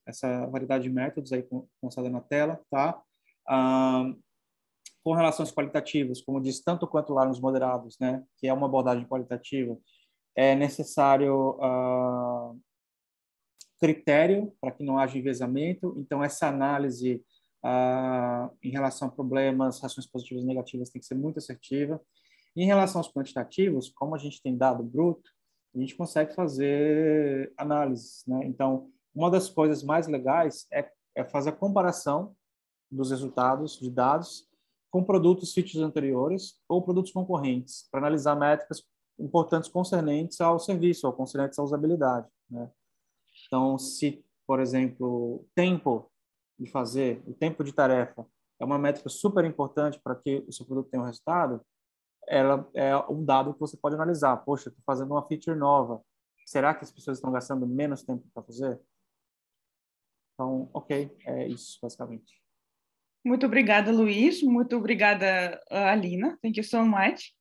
essa variedade de métodos aí mostrada na tela, tá? Com relação aos qualitativos, como diz tanto quanto lá nos moderados, né, que é uma abordagem qualitativa, é necessário critério para que não haja enviesamento. Então essa análise em relação a problemas, reações positivas e negativas tem que ser muito assertiva. Em relação aos quantitativos, como a gente tem dado bruto, a gente consegue fazer análises, né? Então, uma das coisas mais legais é fazer a comparação dos resultados de dados com produtos features anteriores ou produtos concorrentes, para analisar métricas importantes concernentes ao serviço, ou concernentes à usabilidade, né? Então, se, por exemplo, tempo de fazer, o tempo de tarefa é uma métrica super importante para que o seu produto tenha um resultado, ela é um dado que você pode analisar. Poxa, estou fazendo uma feature nova. Será que as pessoas estão gastando menos tempo para fazer? Então, ok, é isso, basicamente. Muito obrigada, Luiz. Muito obrigada, Alena. Thank you so much.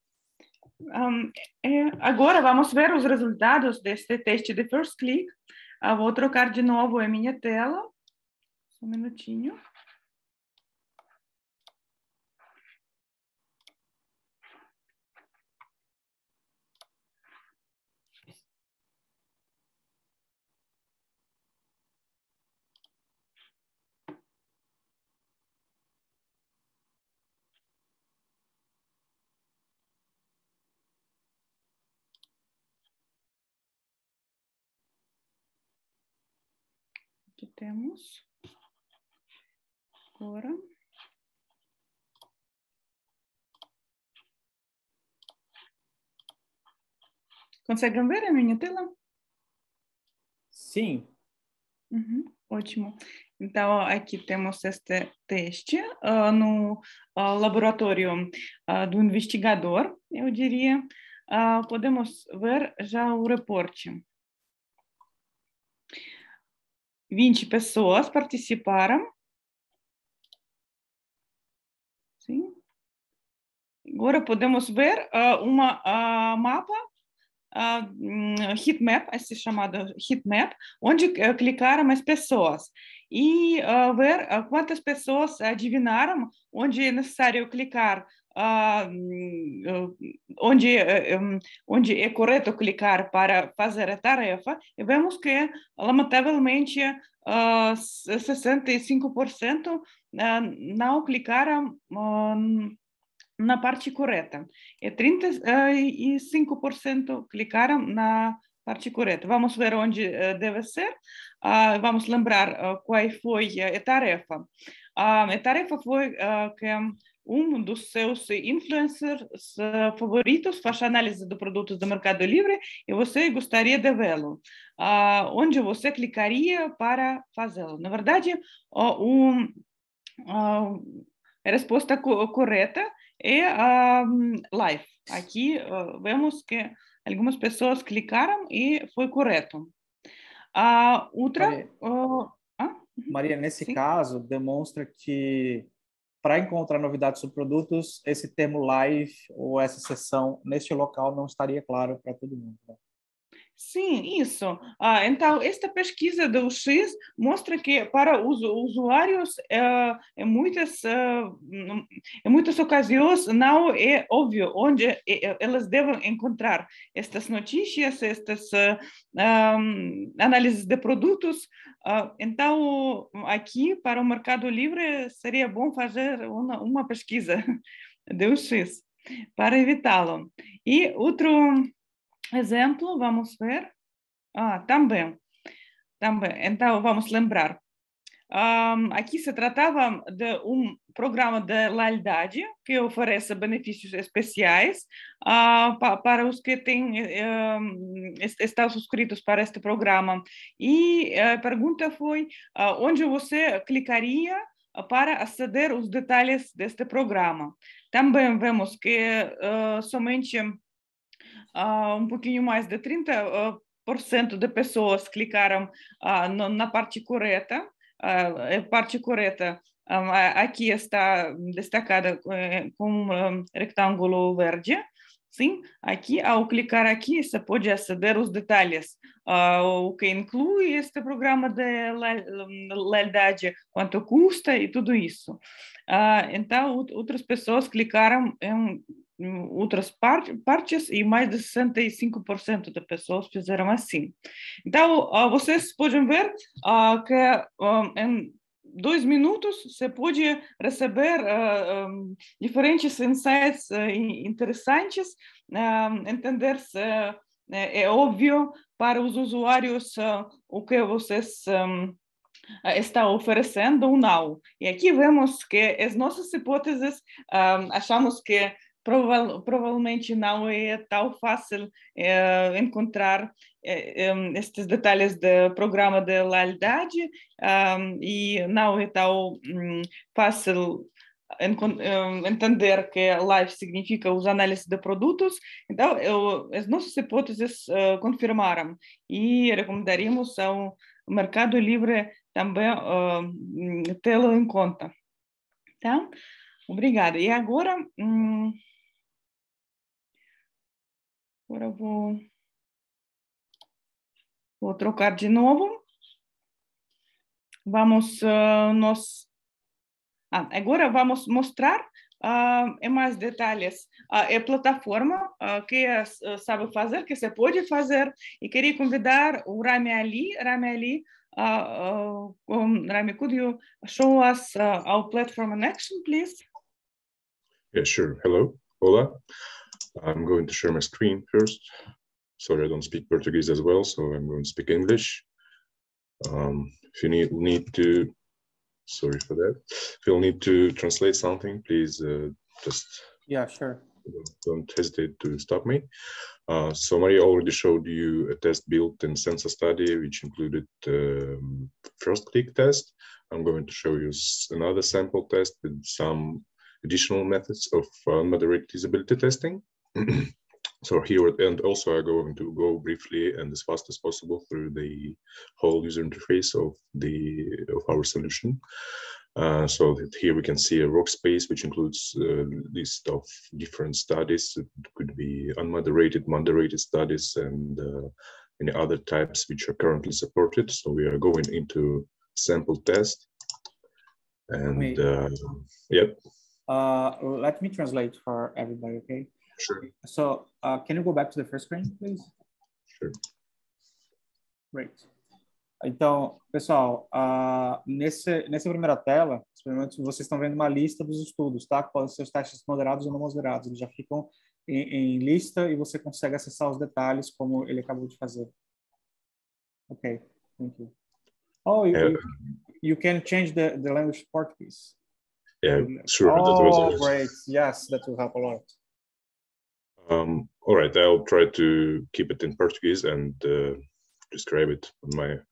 Agora vamos ver os resultados deste teste de First Click. Vou trocar de novo a minha tela. Só um minutinho. Aqui temos. Agora. Conseguem ver a minha tela? Sim. Ótimo. Então, aqui temos este teste no laboratório do investigador, eu diria. Podemos ver já o reporte. 20 pessoas participaram. Sim. Agora podemos ver uma mapa, heatmap, esse chamado heatmap, onde clicaram as pessoas. E ver quantas pessoas adivinharam onde é necessário clicar, onde é correto clicar para fazer a tarefa, e vemos que, lamentavelmente, 65% não clicaram na parte correta. E 35% clicaram na parte correta. Vamos ver onde deve ser. Vamos lembrar qual foi a tarefa. A tarefa foi que um dos seus influencers favoritos faz análise de produtos do Mercado Livre e você gostaria de vê-lo. Onde você clicaria para fazê-lo? Na verdade, a resposta correta é live. Aqui vemos que algumas pessoas clicaram e foi correto. Outra... Maria, nesse Sim. caso, demonstra que para encontrar novidades sobre produtos, esse termo live ou essa sessão neste local não estaria claro para todo mundo, né? Sim, isso. Então, esta pesquisa do UX mostra que para os usuários, em muitas ocasiões, não é óbvio onde elas devem encontrar estas notícias, estas análises de produtos. Então, aqui, para o Mercado Livre, seria bom fazer uma pesquisa de UX para evitá-lo. E outro exemplo, vamos ver. Também. Então, vamos lembrar. Aqui se tratava de um programa de lealdade que oferece benefícios especiais para os que estão subscritos para este programa. E a pergunta foi onde você clicaria para aceder aos detalhes deste programa. Também vemos que somente um pouquinho mais de 30% de pessoas clicaram na parte correta. A parte correta aqui está destacada com um retângulo verde. Sim, aqui, ao clicar aqui, você pode aceder aos detalhes, o que inclui este programa de lealdade, quanto custa e tudo isso. Então, outras pessoas clicaram em outras partes e mais de 65% de pessoas fizeram assim. Então, vocês podem ver que em 2 minutos você pode receber diferentes insights interessantes, entender se é óbvio para os usuários o que vocês está oferecendo ou não. E aqui vemos que as nossas hipóteses, achamos que provavelmente não é tão fácil encontrar estes detalhes do programa de lealdade e não é tão fácil entender que live significa os análises de produtos. Então, as nossas hipóteses confirmaram e recomendaríamos ao Mercado Livre também tê-lo em conta. Tá? Obrigada. E agora eu vou Vou trocar de novo. Vamos agora vamos mostrar em mais detalhes a plataforma que sabe fazer, que você pode fazer. E queria convidar o Rami Ali. Rami, could you show us our platform in action, please? Yeah, sure. Hello. Hola. I'm going to share my screen first. Sorry, I don't speak Portuguese as well, so I'm going to speak English. If you need to, sorry for that. If you'll need to translate something, please just sure. Don't hesitate to stop me. So Maria already showed you a test built in Sensor study, which included first click test. I'm going to show you another sample test with some additional methods of unmoderated usability testing. So here, and also I'm going to go briefly and as fast as possible through the whole user interface of our solution. So that here we can see a workspace which includes a list of different studies. It could be unmoderated, moderated studies, and any other types which are currently supported. So we are going into sample test. And yep. Let me translate for everybody, okay? Sure. So can you go back to the first screen, please? Sure. Great. Então, pessoal, nessa primeira tela, vocês estão vendo uma lista dos estudos, tá? Que podem ser os testes moderados ou não moderados. Eles já ficam em lista e você consegue acessar os detalhes como ele acabou de fazer. Ok, thank you. Oh, you can change the language to Portuguese. Yeah, sure. Oh, great. Yes, that will help a lot. All right, I'll try to keep it in Portuguese and describe it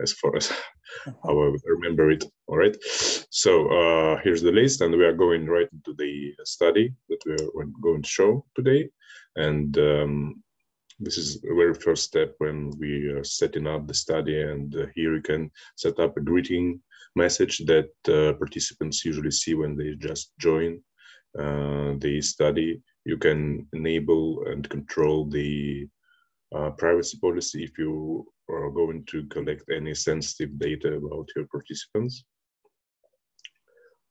as far as how I remember it. All right, so here's the list, and we are going right into the study that we're going to show today. And this is the very first step when we are setting up the study, and here you can set up a greeting message that participants usually see when they just join the study. You can enable and control the privacy policy if you are going to collect any sensitive data about your participants.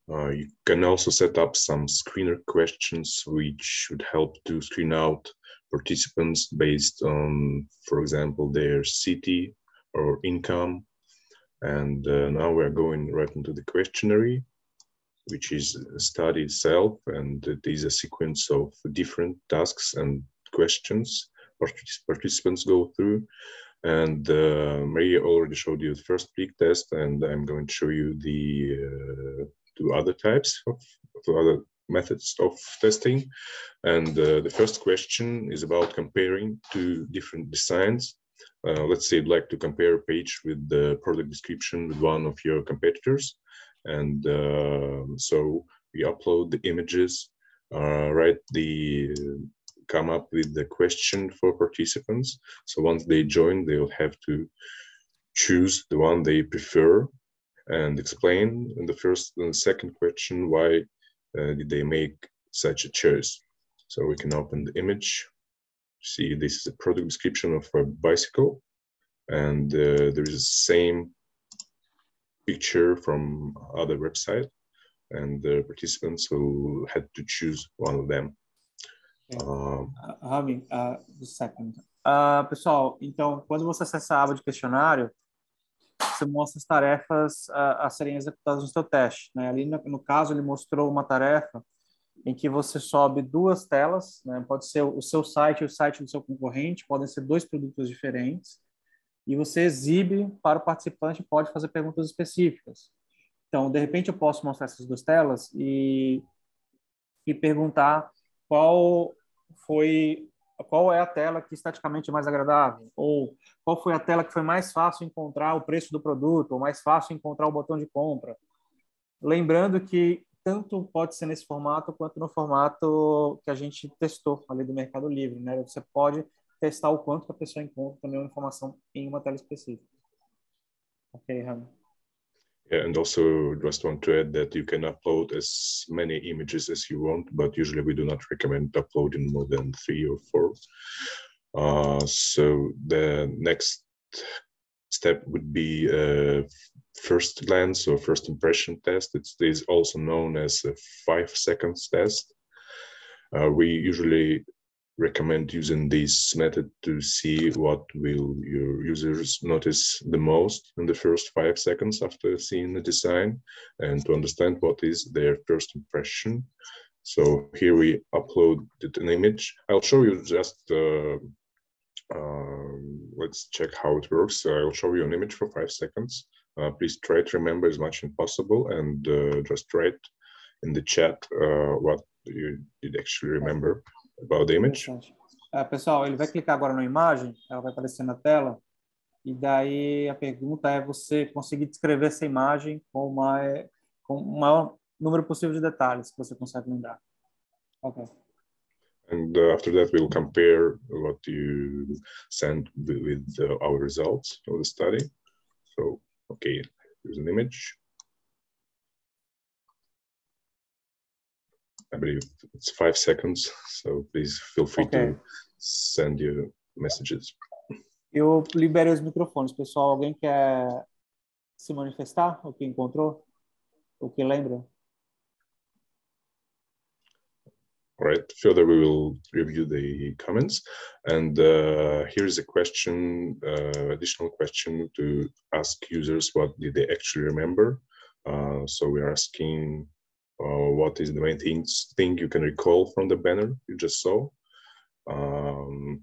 You can also set up some screener questions which should help to screen out participants based on, for example, their city or income. And now we're going right into the questionnaire, which is a study itself, and it is a sequence of different tasks and questions participants go through. And Maria already showed you the first click test, and I'm going to show you the two other types of other methods of testing. And the first question is about comparing two different designs. Let's say you'd like to compare a page with the product description with one of your competitors. And so we upload the images, come up with the question for participants. So once they join, they'll have to choose the one they prefer and explain in the first and second question why did they make such a choice. So we can open the image. See, this is a product description of a bicycle, and there is the same picture from other website, and the participants will have to choose one of them. Rami, just a second. Pessoal, então, quando você acessa a aba de questionário, você mostra as tarefas a serem executadas no seu teste, né? Ali, no caso, ele mostrou uma tarefa em que você sobe duas telas, né? Pode ser o seu site e o site do seu concorrente, podem ser dois produtos diferentes, e você exibe para o participante, pode fazer perguntas específicas. Então, de repente, eu posso mostrar essas duas telas e perguntar qual é a tela que estaticamente é mais agradável, ou qual foi a tela que foi mais fácil encontrar o preço do produto, ou mais fácil encontrar o botão de compra. Lembrando que tanto pode ser nesse formato quanto no formato que a gente testou ali do Mercado Livre, né? Você pode testar o quanto que a pessoa encontra também uma informação em uma tela específica. Ok, Rami. Yeah, and also just want to add that you can upload as many images as you want, but usually we do not recommend uploading more than 3 or 4. So the next step would be first glance or first impression test. It is also known as a 5 seconds test. We usually recommend using this method to see what will your users notice the most in the first 5 seconds after seeing the design, and to understand what is their first impression. So here we uploaded an image. I'll show you just, let's check how it works. I'll show you an image for 5 seconds. Please try to remember as much as possible, and just write in the chat what you did actually remember about the image. Pessoal, ele vai clicar agora na imagem, ela vai aparecer na tela, e daí a pergunta é você conseguir descrever essa imagem com o maior número possível de detalhes que você consegue lembrar. Ok. And after that, we'll compare what you sent with our results of the study. So, okay, here's an image. I believe it's 5 seconds, so please feel free to send your messages. Eu liberei os microfones, pessoal. Alguém quer se manifestar? O que encontrou? O que lembra? All right, further we will review the comments. And here's a question, additional question to ask users what did they actually remember. So we are asking what is the main thing you can recall from the banner you just saw. And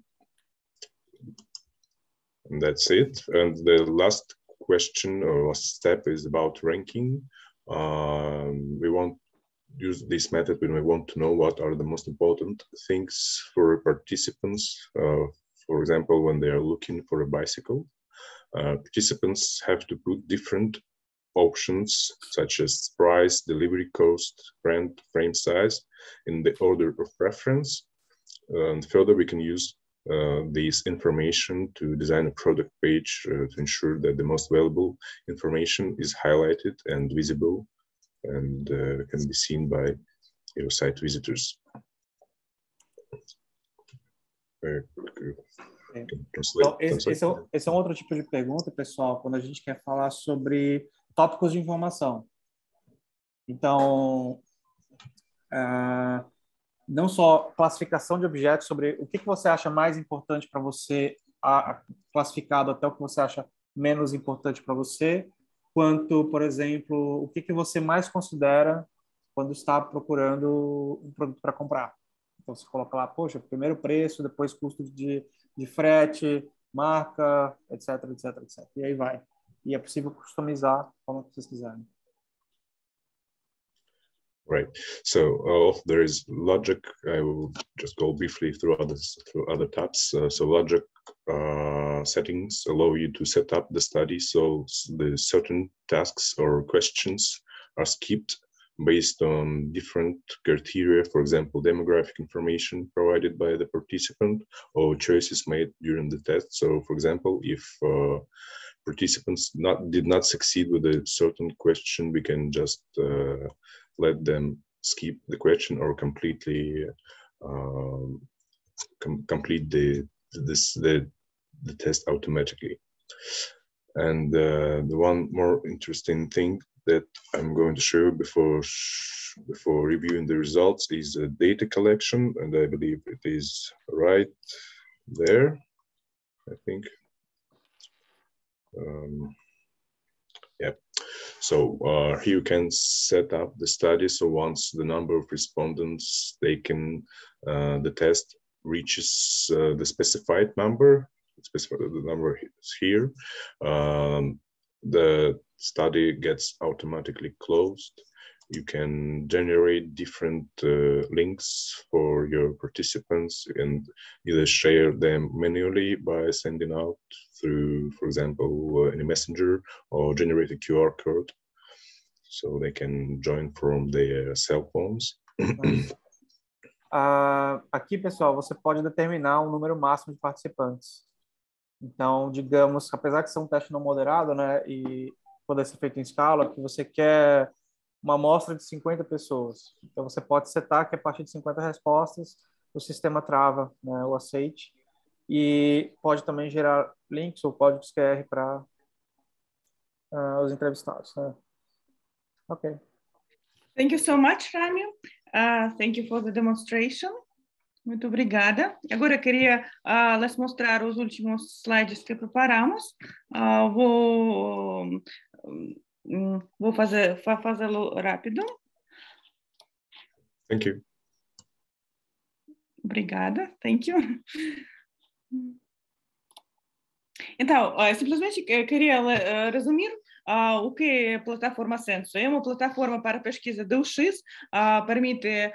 that's it. And the last question or last step is about ranking. We want use this method when we want to know what are the most important things for participants. For example, when they are looking for a bicycle, participants have to put different options such as price, delivery cost, brand, frame size in the order of preference. And further, we can use this information to design a product page to ensure that the most valuable information is highlighted and visible and can be seen by your site visitors. Então, esse é um outro tipo de pergunta, pessoal, quando a gente quer falar sobre tópicos de informação. Então, não só classificação de objetos, sobre o que você acha mais importante para você, classificado até o que você acha menos importante para você, quanto, por exemplo, o que você mais considera quando está procurando um produto para comprar. Então, você coloca lá, poxa, primeiro preço, depois custo de frete, marca, etc, etc, etc. E aí vai. E é possível customizar como vocês quiserem. Right. So there is logic. I will just go briefly through other tabs. So logic settings allow you to set up the study so the certain tasks or questions are skipped based on different criteria, for example, demographic information provided by the participant or choices made during the test. So, for example, if participants did not succeed with a certain question, we can just let them skip the question or completely complete the test automatically. And the one more interesting thing that I'm going to show before reviewing the results is a data collection, and I believe it is right there, I think. Yeah. So here you can set up the study. So once the number of respondents taken the test reaches the specified number, the number is here, the study gets automatically closed. You can generate different links for your participants and either share them manually by sending out through, for example, any messenger, or generate a QR code so they can join from their cell phones. Aqui, pessoal, você pode determinar um número máximo de participantes. Então, digamos, apesar de ser um teste não moderado, né, e poder ser feito em escala, que você quer uma amostra de 50 pessoas. Então, você pode setar que a partir de 50 respostas, o sistema trava, né, o aceite, e pode também gerar links ou códigos QR para os entrevistados, né? Ok. Thank you so much, Rami. Thank you for the demonstration. Muito obrigada. Agora eu queria lhes mostrar os últimos slides que preparamos. Vou fazê-lo rápido. Thank you. Obrigada. Thank you. Então, simplesmente eu queria resumir o que é a plataforma Censo. É uma plataforma para pesquisa de UX, permite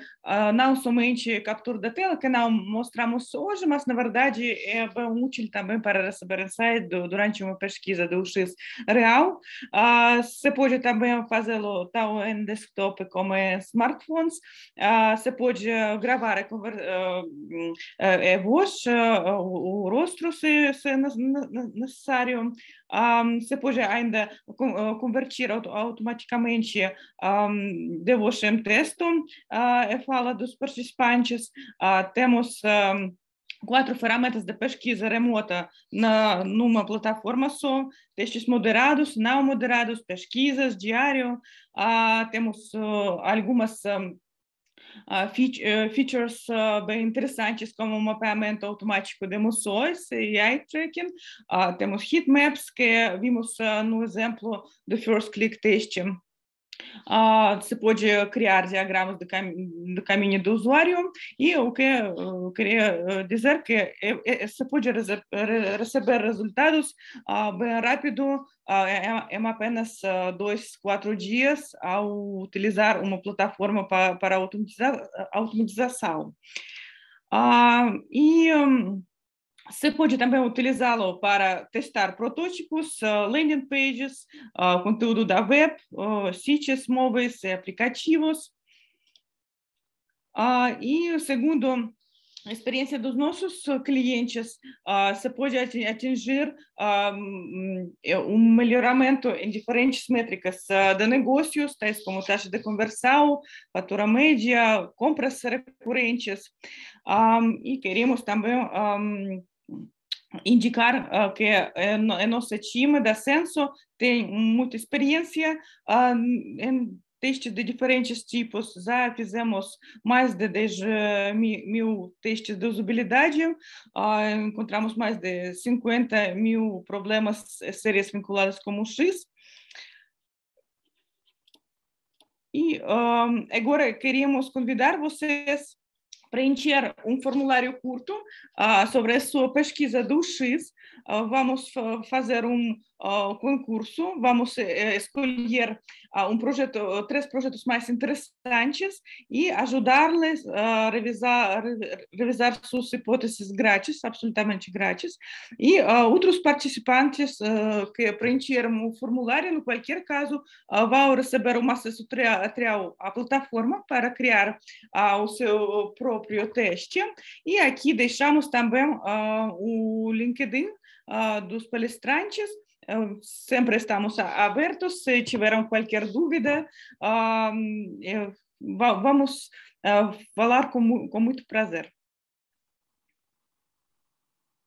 não somente captura da tela, que não mostramos hoje, mas, na verdade, é bem útil também para receber insight durante uma pesquisa de UX real. Você pode também fazê-lo tanto em desktop como em smartphones. Você pode gravar a voz, o rosto, se necessário. Você pode ainda convertir automaticamente de voz em texto. Fala dos participantes. Temos 4 ferramentas de pesquisa remota numa plataforma só: testes moderados, não moderados, pesquisas, diário. Temos algumas features bem interessantes, como o mapeamento automático de emoções e eye tracking. Temos heatmaps, que vimos no exemplo do First Click Testing. Você pode criar diagramas do caminho do usuário, e o que eu queria dizer que você pode receber resultados bem rápido, em apenas 2-4 dias, ao utilizar uma plataforma para automatização. Você pode também utilizá-lo para testar protótipos, landing pages, conteúdo da web, sites móveis e aplicativos. E segundo a experiência dos nossos clientes, você pode atingir um melhoramento em diferentes métricas de negócios, tais como taxa de conversão, fatura média, compras recorrentes. E queremos também indicar que a nossa time da Censo tem muita experiência em testes de diferentes tipos. Já fizemos mais de 10 mil testes de usabilidade, encontramos mais de 50 mil problemas sérios vinculados com o X. E agora queríamos convidar vocês preencher um formulário curto sobre a sua pesquisa do X. Vamos fazer um concurso, vamos escolher três projetos mais interessantes e ajudar-les a revisar suas hipóteses grátis, absolutamente grátis. E outros participantes que preencheram o formulário, em qualquer caso, vão receber um acesso trial à plataforma para criar o seu próprio teste. E aqui deixamos também o LinkedIn dos palestrantes. Sempre estamos abertos. Se tiverem qualquer dúvida, vamos falar com muito prazer.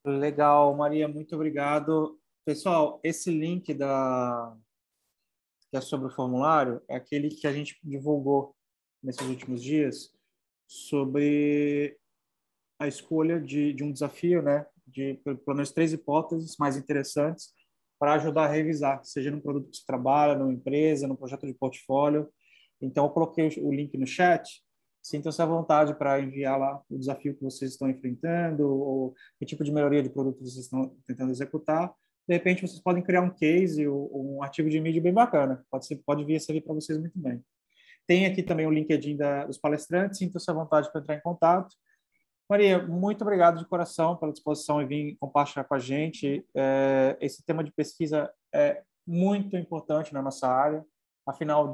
Legal, Maria, muito obrigado. Pessoal, esse link que é sobre o formulário é aquele que a gente divulgou nesses últimos dias sobre a escolha de um desafio, né, de pelo menos 3 hipóteses mais interessantes para ajudar a revisar, seja no produto que você trabalha, numa empresa, num projeto de portfólio. Então, eu coloquei o link no chat. Sintam-se à vontade para enviar lá o desafio que vocês estão enfrentando ou que tipo de melhoria de produto vocês estão tentando executar. De repente, vocês podem criar um case ou um artigo de mídia bem bacana. Pode vir a servir para vocês muito bem. Tem aqui também o LinkedIn dos palestrantes. Sintam-se à vontade para entrar em contato. Maria, muito obrigado de coração pela disposição em vir compartilhar com a gente. Esse tema de pesquisa é muito importante na nossa área. Afinal,